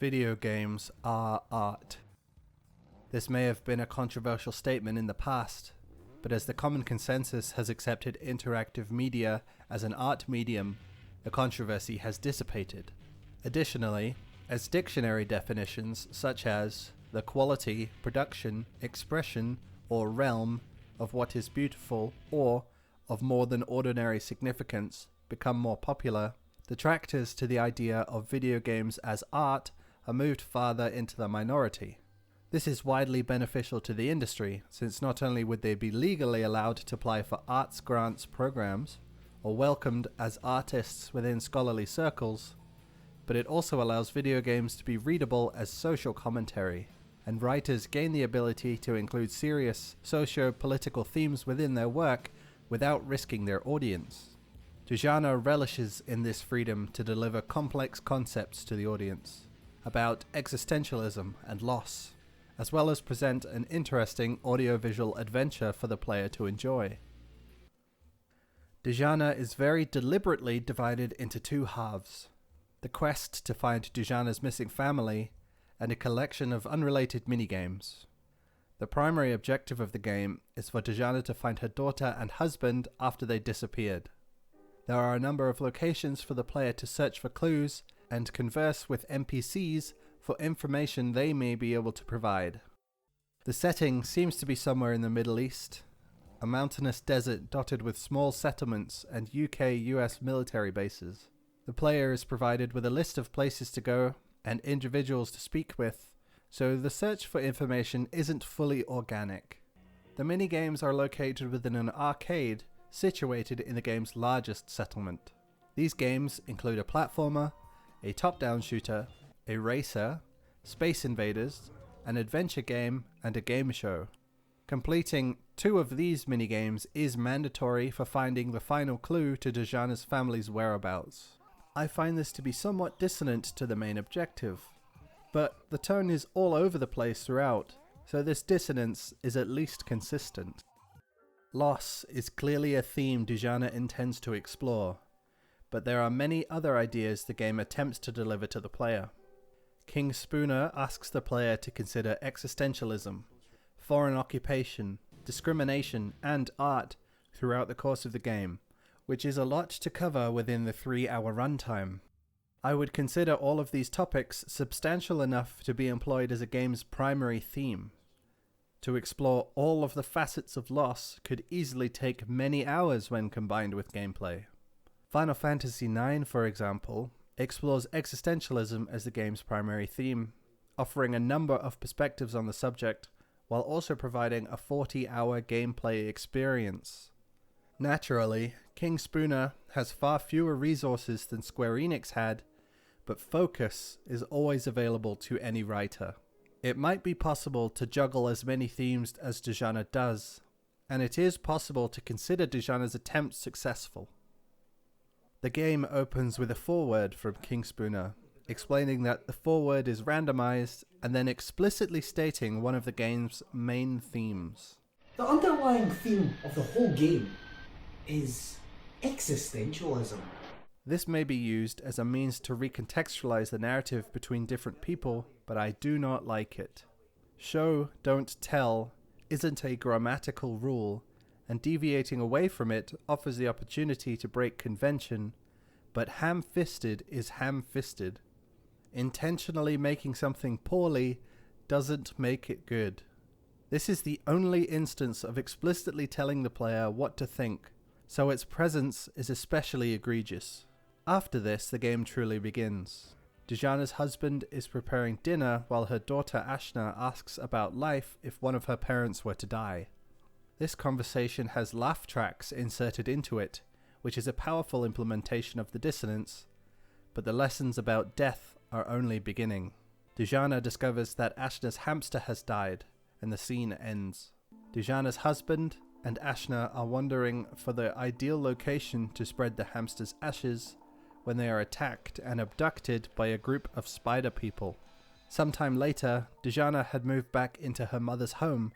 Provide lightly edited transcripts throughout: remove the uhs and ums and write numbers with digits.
Video games are art. This may have been a controversial statement in the past, but as the common consensus has accepted interactive media as an art medium, the controversy has dissipated. Additionally, as dictionary definitions such as the quality, production, expression, or realm of what is beautiful or of more than ordinary significance become more popular, detractors to the idea of video games as art are moved farther into the minority. This is widely beneficial to the industry, since not only would they be legally allowed to apply for arts grants programs, or welcomed as artists within scholarly circles, but it also allows video games to be readable as social commentary, and writers gain the ability to include serious socio-political themes within their work without risking their audience. Dujanah relishes in this freedom to deliver complex concepts to the audience about existentialism and loss, as well as present an interesting audiovisual adventure for the player to enjoy. Dujanah is very deliberately divided into two halves: the quest to find Dujanah's missing family, and a collection of unrelated minigames. The primary objective of the game is for Dujanah to find her daughter and husband after they disappeared. There are a number of locations for the player to search for clues and converse with NPCs for information they may be able to provide. The setting seems to be somewhere in the Middle East, a mountainous desert dotted with small settlements and UK-US military bases. The player is provided with a list of places to go and individuals to speak with, so the search for information isn't fully organic. The minigames are located within an arcade situated in the game's largest settlement. These games include a platformer, a top-down shooter, a racer, Space Invaders, an adventure game, and a game show. Completing 2 of these minigames is mandatory for finding the final clue to Dujanah's family's whereabouts. I find this to be somewhat dissonant to the main objective, but the tone is all over the place throughout, so this dissonance is at least consistent. Loss is clearly a theme Dujanah intends to explore, but there are many other ideas the game attempts to deliver to the player. King Spooner asks the player to consider existentialism, foreign occupation, discrimination, and art throughout the course of the game, which is a lot to cover within the 3-hour runtime. I would consider all of these topics substantial enough to be employed as a game's primary theme. To explore all of the facets of loss could easily take many hours when combined with gameplay. Final Fantasy IX, for example, explores existentialism as the game's primary theme, offering a number of perspectives on the subject, while also providing a 40-hour gameplay experience. Naturally, King Spooner has far fewer resources than Square Enix had, but focus is always available to any writer. It might be possible to juggle as many themes as Dujanah does, and it is possible to consider Dujanah's attempt successful. The game opens with a foreword from King Spooner, explaining that the foreword is randomized and then explicitly stating one of the game's main themes. The underlying theme of the whole game is existentialism. This may be used as a means to recontextualize the narrative between different people, but I do not like it. Show, don't tell isn't a grammatical rule, and deviating away from it offers the opportunity to break convention, but ham-fisted is ham-fisted. Intentionally making something poorly doesn't make it good. This is the only instance of explicitly telling the player what to think, so its presence is especially egregious. After this, the game truly begins. Dujanah's husband is preparing dinner while her daughter Ashna asks about life if one of her parents were to die. This conversation has laugh tracks inserted into it, which is a powerful implementation of the dissonance, but the lessons about death are only beginning. Dujanah discovers that Ashna's hamster has died, and the scene ends. Dujanah's husband and Ashna are wandering for the ideal location to spread the hamster's ashes when they are attacked and abducted by a group of spider people. Sometime later, Dujanah had moved back into her mother's home,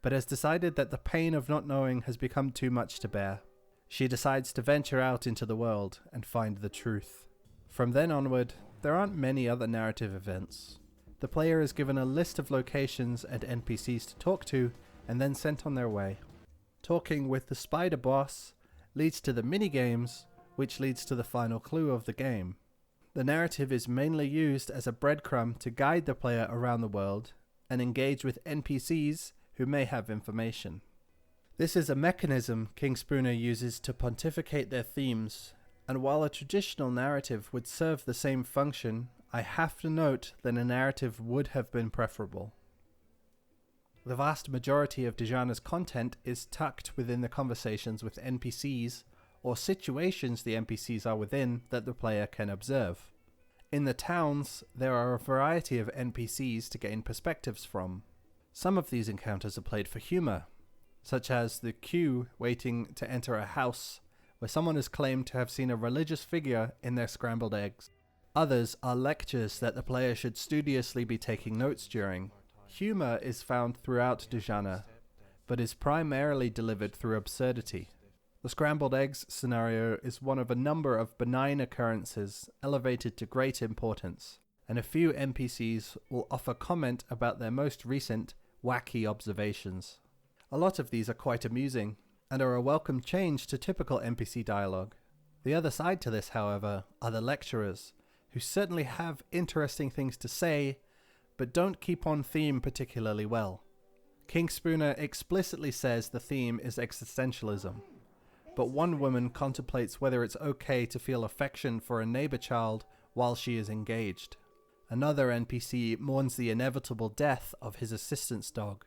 but has decided that the pain of not knowing has become too much to bear. She decides to venture out into the world and find the truth. From then onward, there aren't many other narrative events. The player is given a list of locations and NPCs to talk to, and then sent on their way. Talking with the spider boss leads to the minigames, which leads to the final clue of the game. The narrative is mainly used as a breadcrumb to guide the player around the world and engage with NPCs who may have information. This is a mechanism King Spooner uses to pontificate their themes, and while a traditional narrative would serve the same function, I have to note that a narrative would have been preferable. The vast majority of Dujanah's content is tucked within the conversations with NPCs, or situations the NPCs are within that the player can observe. In the towns, there are a variety of NPCs to gain perspectives from. Some of these encounters are played for humour, such as the queue waiting to enter a house where someone is claimed to have seen a religious figure in their scrambled eggs. Others are lectures that the player should studiously be taking notes during. Humour is found throughout Dujanah, but is primarily delivered through absurdity. The scrambled eggs scenario is one of a number of benign occurrences elevated to great importance, and a few NPCs will offer comment about their most recent wacky observations. A lot of these are quite amusing, and are a welcome change to typical NPC dialogue. The other side to this, however, are the lecturers, who certainly have interesting things to say, but don't keep on theme particularly well. King Spooner explicitly says the theme is existentialism, but one woman contemplates whether it's okay to feel affection for a neighbor child while she is engaged. Another NPC mourns the inevitable death of his assistant's dog.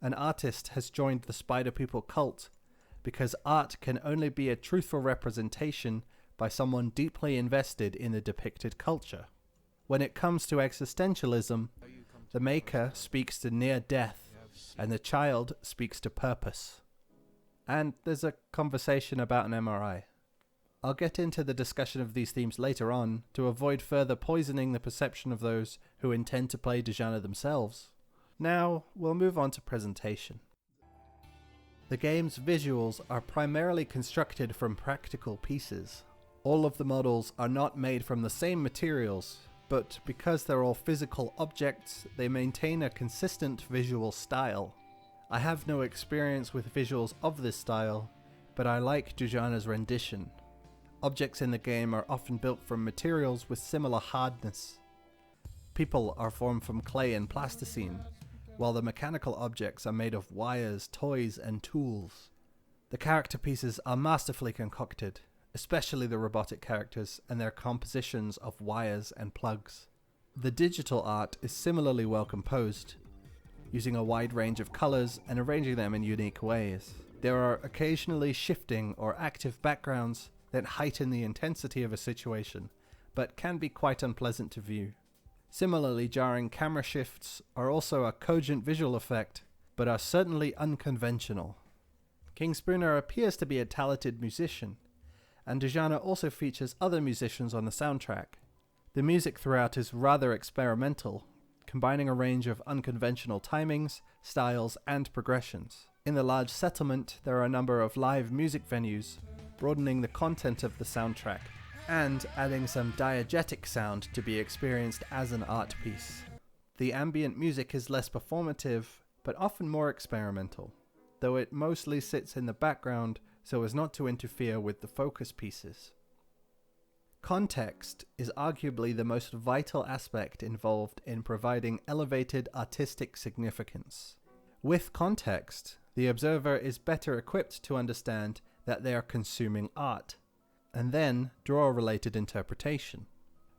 An artist has joined the Spider People cult because art can only be a truthful representation by someone deeply invested in the depicted culture. When it comes to existentialism, the maker speaks to near death, and the child speaks to purpose. And there's a conversation about an MRI. I'll get into the discussion of these themes later on to avoid further poisoning the perception of those who intend to play Dujanah themselves. Now, we'll move on to presentation. The game's visuals are primarily constructed from practical pieces. All of the models are not made from the same materials, but because they're all physical objects, they maintain a consistent visual style. I have no experience with visuals of this style, but I like Dujanah's rendition. Objects in the game are often built from materials with similar hardness. People are formed from clay and plasticine, while the mechanical objects are made of wires, toys, and tools. The character pieces are masterfully concocted, especially the robotic characters and their compositions of wires and plugs. The digital art is similarly well composed, using a wide range of colors and arranging them in unique ways. There are occasionally shifting or active backgrounds that heighten the intensity of a situation, but can be quite unpleasant to view. Similarly, jarring camera shifts are also a cogent visual effect, but are certainly unconventional. King Spooner appears to be a talented musician, and Dujanah also features other musicians on the soundtrack. The music throughout is rather experimental, combining a range of unconventional timings, styles, and progressions. In the large settlement, there are a number of live music venues, broadening the content of the soundtrack, and adding some diegetic sound to be experienced as an art piece. The ambient music is less performative, but often more experimental, though it mostly sits in the background so as not to interfere with the focus pieces. Context is arguably the most vital aspect involved in providing elevated artistic significance. With context, the observer is better equipped to understand that they are consuming art, and then draw a related interpretation.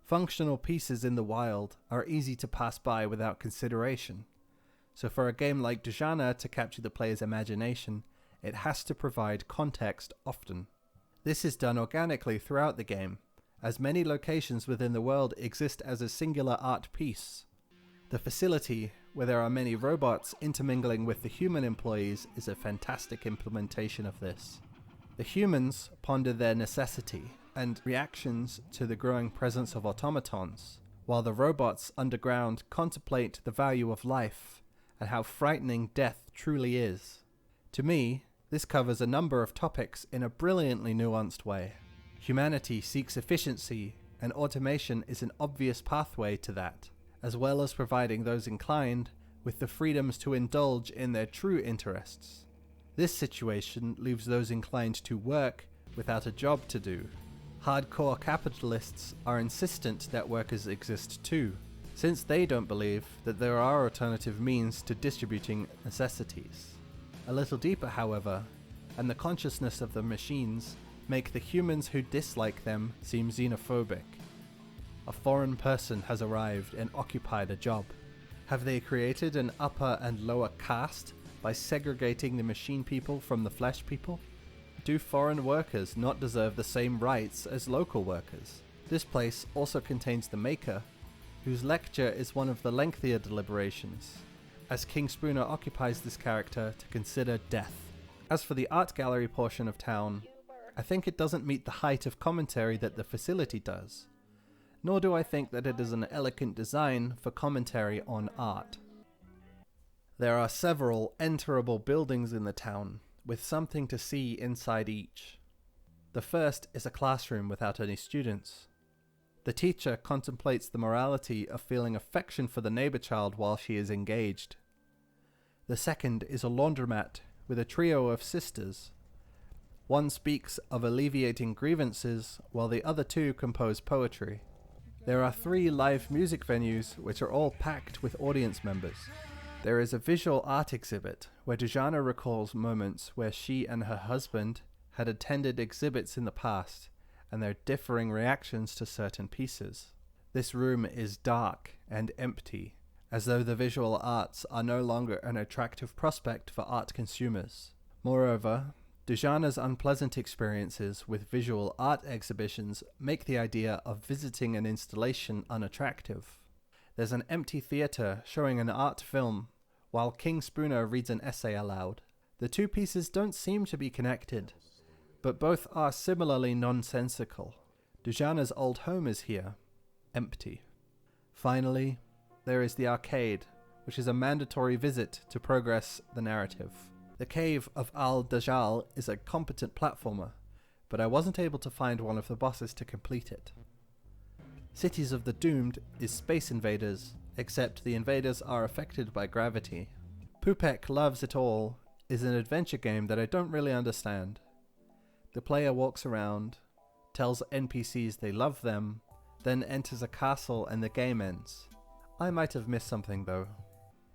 Functional pieces in the wild are easy to pass by without consideration, so for a game like Dujanah to capture the player's imagination, it has to provide context often. This is done organically throughout the game, as many locations within the world exist as a singular art piece. The facility, where there are many robots intermingling with the human employees, is a fantastic implementation of this. The humans ponder their necessity and reactions to the growing presence of automatons, while the robots underground contemplate the value of life and how frightening death truly is. To me, this covers a number of topics in a brilliantly nuanced way. Humanity seeks efficiency, and automation is an obvious pathway to that, as well as providing those inclined with the freedoms to indulge in their true interests. This situation leaves those inclined to work without a job to do. Hardcore capitalists are insistent that workers exist too, since they don't believe that there are alternative means to distributing necessities. A little deeper, however, and the consciousness of the machines make the humans who dislike them seem xenophobic. A foreign person has arrived and occupied a job. Have they created an upper and lower caste by segregating the machine people from the flesh people? Do foreign workers not deserve the same rights as local workers? This place also contains the Maker, whose lecture is one of the lengthier deliberations, as King Spooner occupies this character to consider death. As for the art gallery portion of town, I think it doesn't meet the height of commentary that the facility does, nor do I think that it is an elegant design for commentary on art. There are several enterable buildings in the town, with something to see inside each. The first is a classroom without any students. The teacher contemplates the morality of feeling affection for the neighbor child while she is engaged. The second is a laundromat with a trio of sisters. One speaks of alleviating grievances, while the other two compose poetry. There are 3 live music venues which are all packed with audience members. There is a visual art exhibit where Dujanah recalls moments where she and her husband had attended exhibits in the past and their differing reactions to certain pieces. This room is dark and empty, as though the visual arts are no longer an attractive prospect for art consumers. Moreover, Dujanah's unpleasant experiences with visual art exhibitions make the idea of visiting an installation unattractive. There's an empty theatre showing an art film, while King Spooner reads an essay aloud. The two pieces don't seem to be connected, but both are similarly nonsensical. Dujanah's old home is here, empty. Finally, there is the arcade, which is a mandatory visit to progress the narrative. The Cave of Al-Dajjal is a competent platformer, but I wasn't able to find one of the bosses to complete it. Cities of the Doomed is Space Invaders, except the invaders are affected by gravity. Pupek Loves It All is an adventure game that I don't really understand. The player walks around, tells NPCs they love them, then enters a castle and the game ends. I might have missed something though.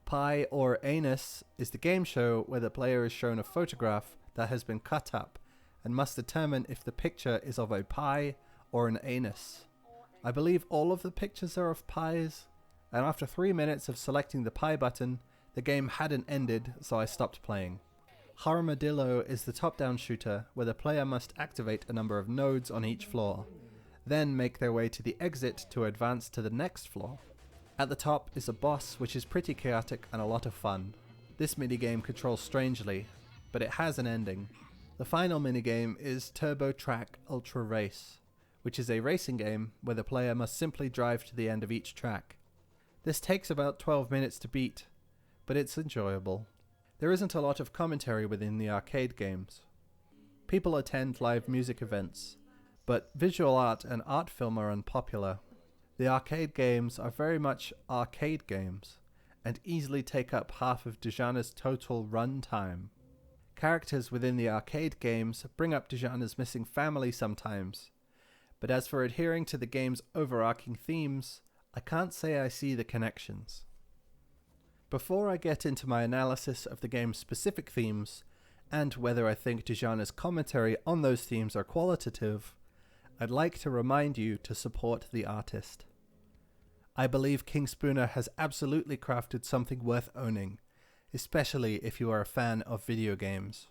Pie or Anus is the game show where the player is shown a photograph that has been cut up and must determine if the picture is of a pie or an anus. I believe all of the pictures are of pies, and after 3 minutes of selecting the pie button, the game hadn't ended, so I stopped playing. Armadillo is the top-down shooter where the player must activate a number of nodes on each floor, then make their way to the exit to advance to the next floor. At the top is a boss which is pretty chaotic and a lot of fun. This minigame controls strangely, but it has an ending. The final minigame is Turbo Track Ultra Race, which is a racing game where the player must simply drive to the end of each track. This takes about 12 minutes to beat, but it's enjoyable. There isn't a lot of commentary within the arcade games. People attend live music events, but visual art and art film are unpopular. The arcade games are very much arcade games, and easily take up half of Dujanah's total run time. Characters within the arcade games bring up Dujanah's missing family sometimes, but as for adhering to the game's overarching themes, I can't say I see the connections. Before I get into my analysis of the game's specific themes, and whether I think Dujanah's commentary on those themes are qualitative, I'd like to remind you to support the artist. I believe King Spooner has absolutely crafted something worth owning, especially if you are a fan of video games.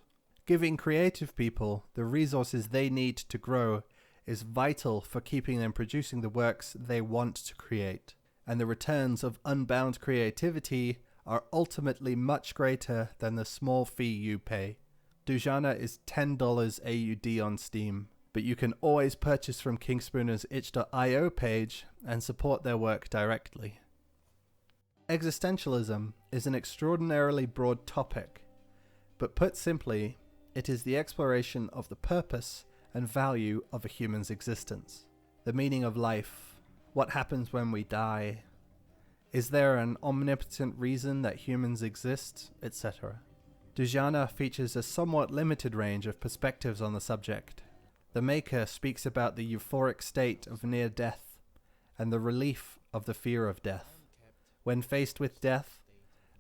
Giving creative people the resources they need to grow is vital for keeping them producing the works they want to create, and the returns of unbound creativity are ultimately much greater than the small fee you pay. Dujanah is $10 AUD on Steam, but you can always purchase from King Spooner's itch.io page and support their work directly. Existentialism is an extraordinarily broad topic, but put simply, it is the exploration of the purpose and value of a human's existence. the meaning of life, what happens when we die, is there an omnipotent reason that humans exist, etc. Dujanah features a somewhat limited range of perspectives on the subject. The maker speaks about the euphoric state of near death and the relief of the fear of death. When faced with death,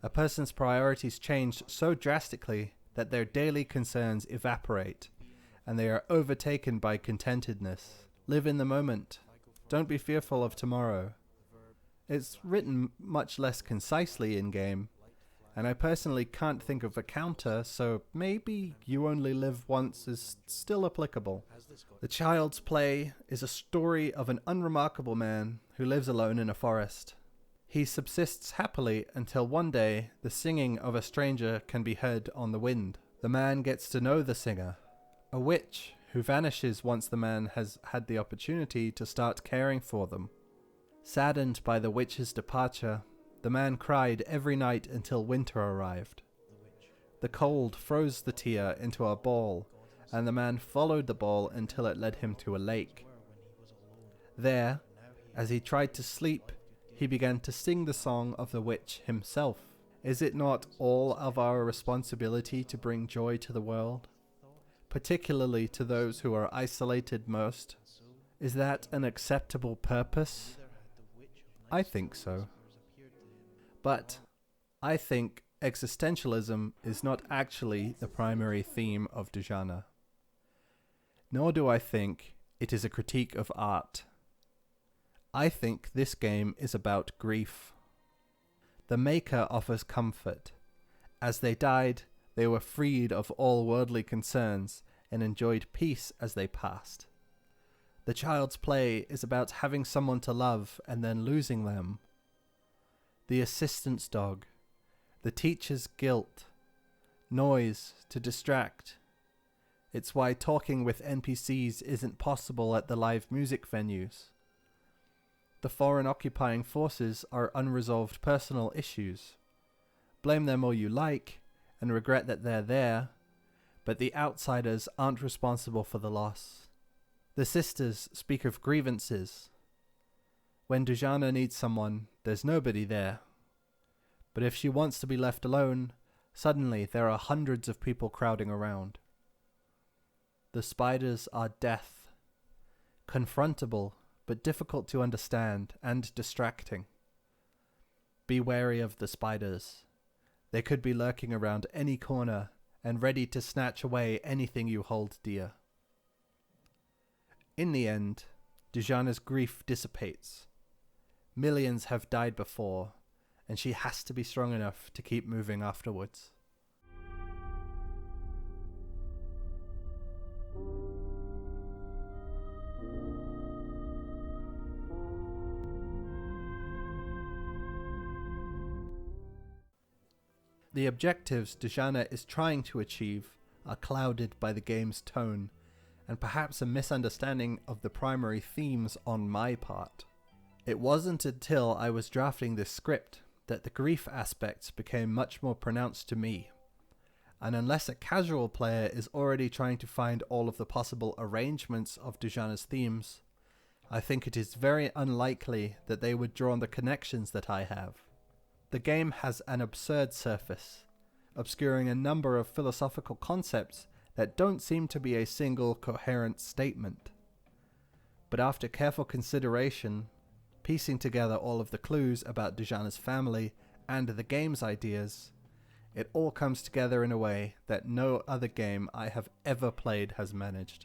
a person's priorities change so drastically that their daily concerns evaporate and they are overtaken by contentedness. Live in the moment. Don't be fearful of tomorrow. It's written much less concisely in-game, and I personally can't think of a counter, so maybe you only live once is still applicable. The Child's Play is a story of an unremarkable man who lives alone in a forest. He subsists happily until one day the singing of a stranger can be heard on the wind. The man gets to know the singer, a witch who vanishes once the man has had the opportunity to start caring for them. Saddened by the witch's departure, the man cried every night until winter arrived. The cold froze the tear into a ball, and the man followed the ball until it led him to a lake. There, as he tried to sleep, he began to sing the song of the witch himself. Is it not all of our responsibility to bring joy to the world, particularly to those who are isolated most? Is that an acceptable purpose? I think so. But I think existentialism is not actually the primary theme of Dujanah. Nor do I think it is a critique of art. I think this game is about grief. The maker offers comfort. As they died, they were freed of all worldly concerns and enjoyed peace as they passed. The Child's Play is about having someone to love and then losing them. The assistant's dog, the teacher's guilt, noise to distract. It's why talking with NPCs isn't possible at the live music venues. The foreign occupying forces are unresolved personal issues. Blame them all you like, and regret that they're there, but the outsiders aren't responsible for the loss. The sisters speak of grievances. When Dujanah needs someone, there's nobody there. But if she wants to be left alone, suddenly there are hundreds of people crowding around. The spiders are death, confrontable but difficult to understand and distracting. Be wary of the spiders. They could be lurking around any corner and ready to snatch away anything you hold dear. In the end, Dujanah's grief dissipates. Millions have died before, and she has to be strong enough to keep moving afterwards. The objectives Dujanah is trying to achieve are clouded by the game's tone, and perhaps a misunderstanding of the primary themes on my part. It wasn't until I was drafting this script that the grief aspects became much more pronounced to me, and unless a casual player is already trying to find all of the possible arrangements of Dujanah's themes, I think it is very unlikely that they would draw on the connections that I have. The game has an absurd surface, obscuring a number of philosophical concepts that don't seem to be a single coherent statement. But after careful consideration, piecing together all of the clues about Dujanah's family and the game's ideas, it all comes together in a way that no other game I have ever played has managed.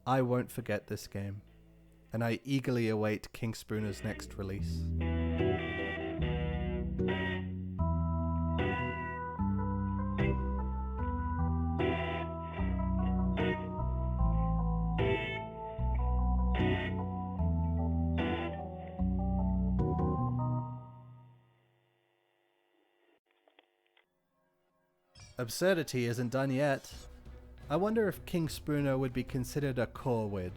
I won't forget this game, and I eagerly await King Spooner's next release. Absurdity isn't done yet. I wonder if King Spooner would be considered a corwid.